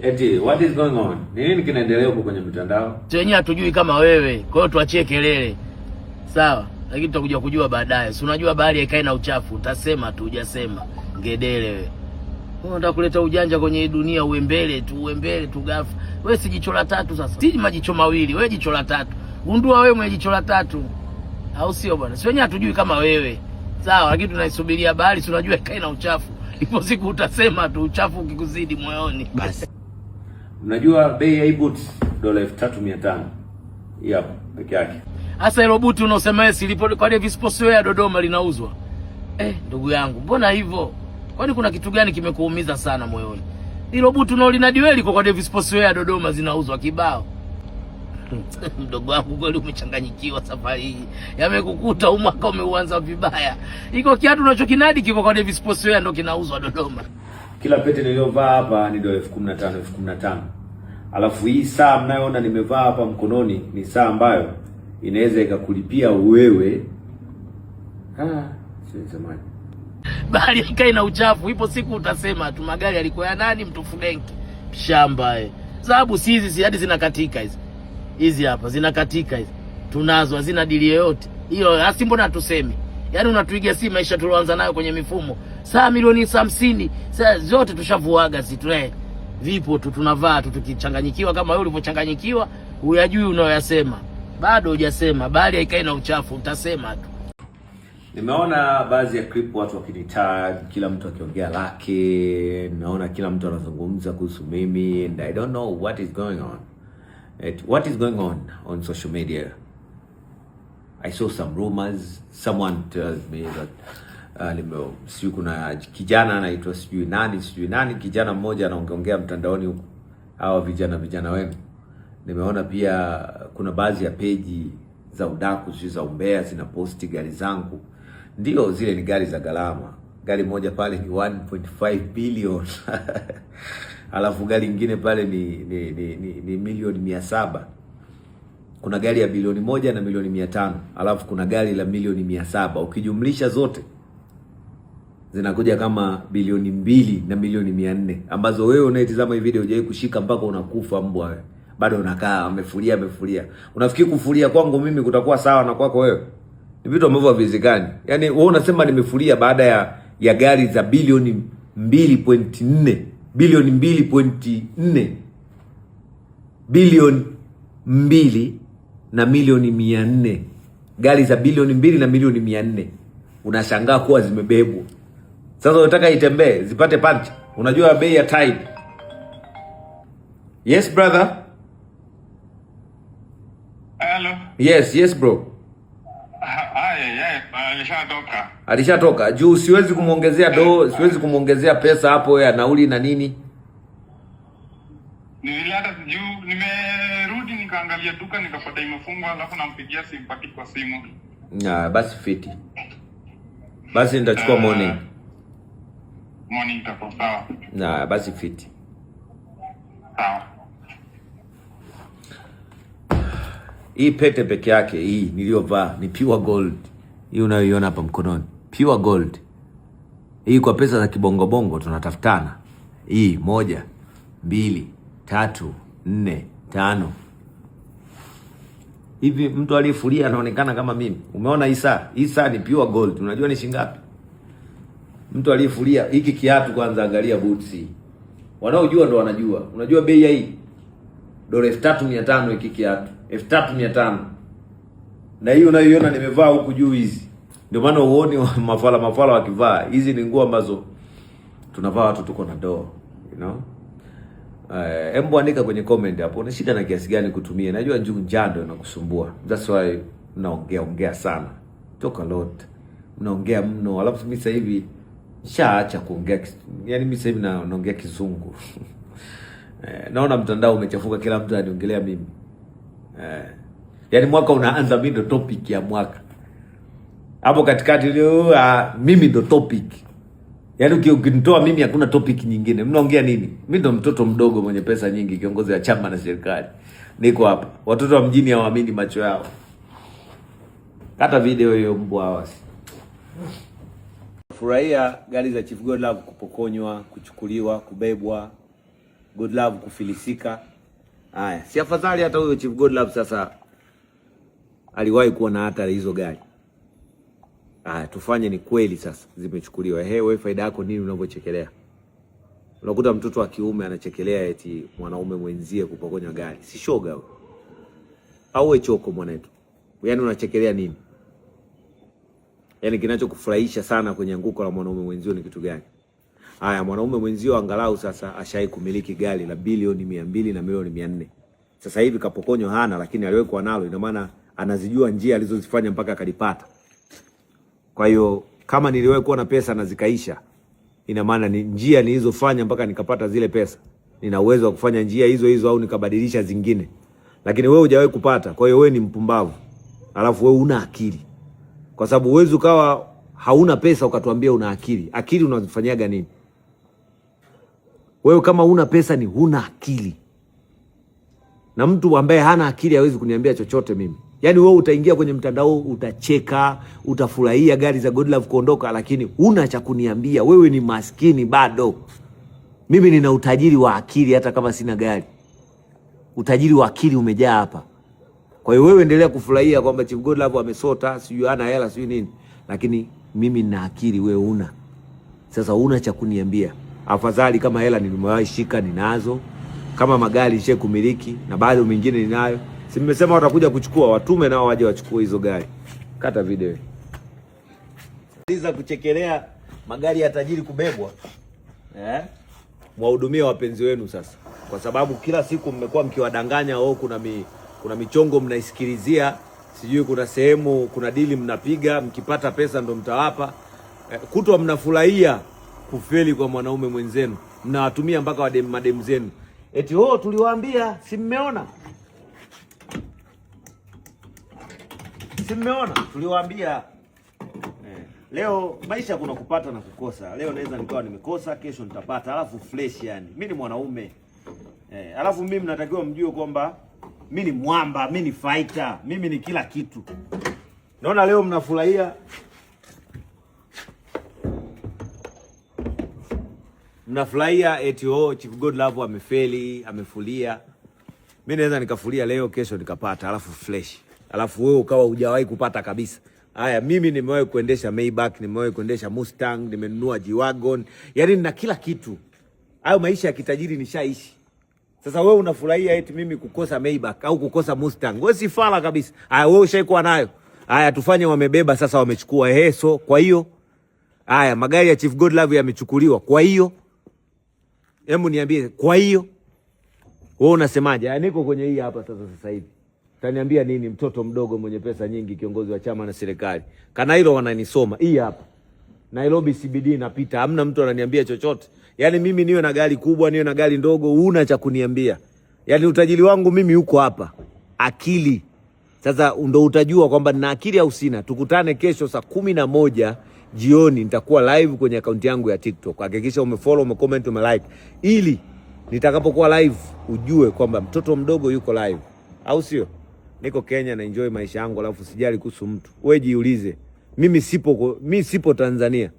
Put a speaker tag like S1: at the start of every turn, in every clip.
S1: Eti what is going on? Nini kinaendelea huko kwenye mitandao?
S2: Wenyewe hatujui kama wewe. Kwa hiyo tuachie kelele. Sawa? Lakini tutakuja kujua baadaye. Si unajua bahari haikai na uchafu. Utasema tu hujasema. Ngedele wewe. Wewe unataka kuleta ujanja kwenye hii dunia, uembele tu gafu. Wewe si jicho la tatu sasa. Si majicho mawili, wewe jicho la tatu. Gundua wewe mwenye jicho la tatu. Au sio bwana? Si wenyewe hatujui kama wewe. Sawa, lakini tunaisubiria bahari, si unajua haikai na uchafu. Ipo siku utasema tu uchafu ukikuzidi moyoni. Basi.
S1: Unajua bei ya boots $3,500. Hapo peke yake.
S2: Hasa hilo buti unaosema wewe silipo kwa Davis Sportswear Dodoma linauzwa. Ndugu yangu, mbona hivyo? Kwani kuna kitu gani kimekuumiza sana moyoni? Hilo buti unaolinadi liko kwa Davis Sportswear Dodoma zinauzwa kibao. Mdogo wangu kweli umechanganyikiwa safari hii. Yamekukuta mwaka umeuanza vibaya. Iko kiatu unachokinadi kiko kwa Davis Sportswear ndo kinauzwa Dodoma.
S1: Kila pete niliyovaa hapa ni $15,000. Alafu hii saa mnayoona nimevaa hapa mkononi ni saa ambayo inaweza ikakulipia wewe. Siwezemani.
S2: Bali ikai na uchafu, ipo siku utasema tu magari yalikuwa ya nani mtu Fudenki. Shamba sababu si hizi hadi zinakatika hizi. Hizi hapa zinakatika hizi. Tunazo hazina dili yoyote. Hiyo hasi mbona tuseme. Yaani unatuigia si maisha tulioanza nayo kwenye mifumo. Saa milioni 50, saa zote tushavuaga si tunae. Vipo tu tunavaa tu tukichanganyikiwa kama wewe ulivyochanganyikiwa, huyajui unayoyasema. Bado hujasema, bali haikai na uchafu, utasema tu.
S1: Nimeona baadhi ya clip watu wakinitag, kila mtu akiongea lake, naona kila mtu anazungumza kuhusu mimi and I don't know what is going on. What is going on social media? I saw some rumors. Someone tells me that sijui kuna kijana anaitwa sijui nani kijana mmoja anaongea mtandaoni huko. Hawa vijana wenu. Nimeona pia kuna baadhi ya page za udaku za umbea zinaposti gari zangu. Ndio zile ni gari za gharama. Gari moja pale ni 1.5 billion. Alafu gari nyingine pale ni milioni 700. Kuna gari ya bilioni 1 na milioni 500. Alafu kuna gari la milioni 700. Ukijumlisha zote zinakuja kama bilioni 2 na milioni 400, ambazo wewe unaitazama hii video hujawahi kushika mpaka unakufa mbwa wewe. Bado unakaa amefulia. Unafikiri kufulia kwangu mimi kutakuwa sawa na kwako wewe? Ni vitu ambavyo havizikani. Yaani wewe unasema nimefulia baada ya gari za bilioni 2.4, bilioni 2.4, bilioni 2 na milioni 400. Gari za bilioni 2 na milioni 400. Unashangaa kuwa zimebebwa. Sasa unataka itembee, zipate punch. Unajua bei ya Tide? Yes brother.
S3: Hello.
S1: Yes bro. Alishatoka. Juu siwezi kumuongezea pesa hapo ya nauli na nini.
S3: Nilileta juu nimerudi nikaangalia duka nikapata imefungwa, alafu nampigia simpati kwa simu.
S1: Basi fiti. Basi nitachukua morning
S3: itakuwa sawa.
S1: Basi fiti.
S3: Sawa.
S1: Hii pete peke yake hii niliyovaa ni pure gold. Hii unayoiona hapa mkononi, pure gold. Hii kwa pesa za kibongo tunatafutana. Hii 1, 2, 3, 4, 5. Hivi mtu aliyefulia anaonekana kama mimi. Umeona hii saa? Hii saa ni pure gold. Unajua ni shilingi ngapi? Mtu aliyefulia hiki kiatu kwanza angalia boots hii. Wanaojua ndo wanajua. Unajua bei ya hii? $3,500 hiki kiatu. $3,500. Na hiyo unayoiona nimevaa huku juu hizi. Ndio maana uone mafala wakivaa. Hizi ni nguo ambazo tunavaa watu tuko na doo, you know? Embo andika kwenye comment hapo una shida na kiasi gani kutumia. Najua njando inakusumbua. That's why mnaongea sana. Talk a lot. Mnaongea mno. Alafu mimi sasa hivi shaacha kuongea. Yaani mimi sasa hivi naongea kizungu. Naona mtandao umechafuka, kila mtu aniongelea mimi. Yaani mwaka unaanza mimi ndo topic ya mwaka. Hapo katikati leo mimi ndo topic. Yaani ukinitoa mimi hakuna topic nyingine. Mnaongea nini? Mimi ndo mtoto mdogo mwenye pesa nyingi, kiongozi wa chama na serikali. Niko hapa. Watoto wa mjini hawaamini macho yao. Hata video hiyo mbwa hawa. Furahia gari za Chief Godlove kupokonywa, kuchukuliwa, kubebwa. Godlove kufilisika. Haya, si afadhali hata huyo Chief Godlove sasa aliwahi kuwa na hata hizo gari. Haya, tufanye ni kweli sasa zimechukuliwa. Wewe faida yako nini unapochekelea? Unakuta mtoto wa kiume anachekelea eti mwanaume mwenzie kupokonya gari. Si shoga wewe. Au wewe choko mwanetu. Yaani unachekelea nini? Yaani kinachokufurahisha sana kwenye anguko la mwanaume mwenzio ni kitu gani? Haya, mwanaume mwenzio angalau sasa ashai kumiliki gari la bilioni 200 na milioni 400. Sasa hivi kapokonywa hana, lakini aliwekwa nalo, ina maana anazijua njia alizozifanya mpaka akalipata. Kwa hiyo kama niliwahi kuwa na pesa na zikaisha, ina maana ni njia nilizofanya mpaka nikapata zile pesa, nina uwezo wa kufanya njia hizo hizo au nikabadilisha zingine. Lakini wewe hujawahi kupata, kwa hiyo wewe ni mpumbavu. Alafu wewe una akili. Kwa sababu uwezo ukawa hauna pesa ukatuambia una akili. Akili unazifanyaga nini? Wewe kama una pesa ni huna akili. Na mtu ambaye hana akili hawezi kuniambia chochote mimi. Yaani wewe utaingia kwenye mtandao, utacheka, utafurahia gari za Godlove kuondoka, lakini huna cha kuniambia. Wewe ni maskini bado. Mimi nina utajiri wa akili hata kama sina gari. Utajiri wa akili umejaa hapa. Kwa hiyo wewe endelea kufurahia kwamba Chief Godlove amesota, sijui hana hela, sijui nini. Lakini mimi nina akili, wewe una. Sasa una cha kuniambia. Afadhali kama hela nimewahi shika ninazo. Kama magari nishe kumiliki na bado mengine ninayo. Si nimesema watakuja kuchukua, watume nao waje wachukue hizo gari. Kata video. Liza kuchekelea magari ya tajiri kubebwa. Mwahudumia wapenzi wenu sasa. Kwa sababu kila siku mmekuwa mkiwadanganya kuna michongo mnaisikilizia, sijui kuna sehemu kuna dili mnapiga, mkipata pesa ndo mtawapa. Kutwa mnafurahia kufeli kwa mwanaume mwenzenu. Mnawatumia mpaka madem zenu. Eti tuliwaambia, si mmeona? Si mmeona? Tuliwaambia. Leo maisha kuna kupata na kukosa. Leo naweza nikawa nimekosa, kesho nitapata. Alafu fresh yani. Mimi ni mwanaume. Alafu mimi mnatakiwa mjue kwamba mimi ni mwamba, mimi ni fighter, mimi ni kila kitu. Naona leo mnafurahia. Mnafurahia eti Chief Godlove amefeli, amefulia. Mimi naweza nikafulia leo, kesho nikapata, alafu fresh. Alafu wewe ukawa hujawahi kupata kabisa. Haya, mimi nimewahi kuendesha Maybach, nimewahi kuendesha Mustang, nimenunua G-Wagon. Yaani nina kila kitu. Hayo maisha ya kitajiri nishaishi. Sasa wewe unafurahia eti mimi kukosa Maybach au kukosa Mustang. Wewe si fala kabisa. Haya, wewe ushaikuwa nayo. Haya, tufanye wamebeba sasa, wamechukua. So kwa hiyo haya magari ya Chief Godlove yamechukuliwa. Kwa hiyo hebu niambie, kwa hiyo wewe unasemaje? Niko kwenye hii hapa sasa hivi. Utaniambia nini mtoto mdogo mwenye pesa nyingi, kiongozi wa chama na serikali? Kana hilo wananisoma. Hii hapa Nairobi CBD napita, hamna mtu ananiambia chochote. Yaani mimi niwe na gari kubwa, niwe na gari ndogo, huna cha kuniambia. Yaani utajiri wangu mimi uko hapa. Akili. Sasa ndo utajua kwamba nina akili au sina. Tukutane kesho saa 11 jioni, nitakuwa live kwenye akaunti yangu ya TikTok. Hakikisha umefollow, umecomment, umelike ili nitakapokuwa live ujue kwamba mtoto mdogo yuko live. Au sio? Niko Kenya na enjoy maisha yangu, alafu sijali kuhusu mtu. Wewe jiulize, mimi sipo Tanzania.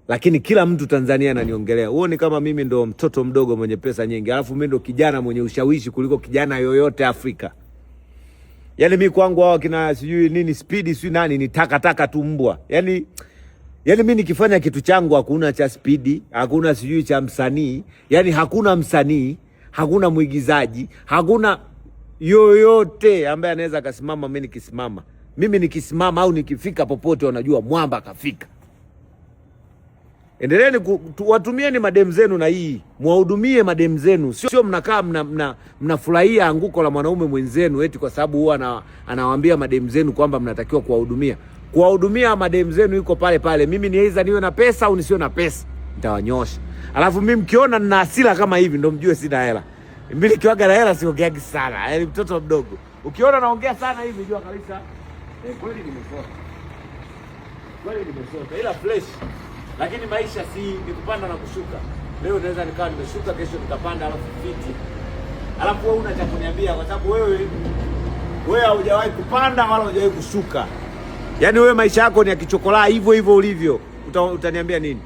S1: Lakini kila mtu Tanzania ananiongelea. Uone kama mimi ndo mtoto mdogo mwenye pesa nyingi, alafu mimi ndo kijana mwenye ushawishi kuliko kijana yoyote Afrika. Yaani mimi kwangu hao kina sijui nini Speedy sijui nani ni taka tu mbwa. Yaani mimi nikifanya kitu changu hakuna cha Speedy, hakuna sijui cha msanii, yaani hakuna msanii, hakuna mwigizaji, hakuna yoyote ambaye anaweza akasimama mimi nikisimama. Mimi nikisimama au nikifika popote wanajua mwamba kafika. Endeleeni watumieni madem zenu na hii. Mwahudumie madem zenu. Sio mnakaa mnafurahia anguko la mwanaume mwenzenu eti kwa sababu huwa anawaambia madem zenu kwamba mnatakiwa kuwahudumia. Kuwahudumia madem zenu yuko pale pale. Mimi ni aidha niwe na pesa au nisiwe na pesa. Nitawanyosha. Alafu mimi mkiona nina hasira kama hivi ndo mjue sina hela. Mimi nikiwaga na hela siongeagi sana. Yaani mtoto mdogo. Ukiona naongea sana hivi jua kabisa kweli nimesota. Kweli nimesota. Ila fresh. Lakini maisha si ni kupanda na kushuka. Leo naweza nikawa nimeshuka, kesho nikapanda, alafu fiti. Alafu wewe una cha kuniambia kwa sababu wewe haujawahi kupanda wala haujawahi kushuka. Yaani wewe maisha yako ni ya kichokolaa hivyo ulivyo. Utaniambia nini?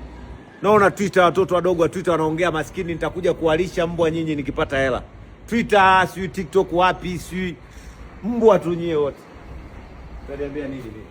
S1: Naona Twitter watoto wadogo wa Twitter wanaongea maskini nitakuja kuwalisha mbwa nyinyi nikipata hela. Twitter, si TikTok wapi, si mbwa tu nyie wote. Utaniambia nini mimi?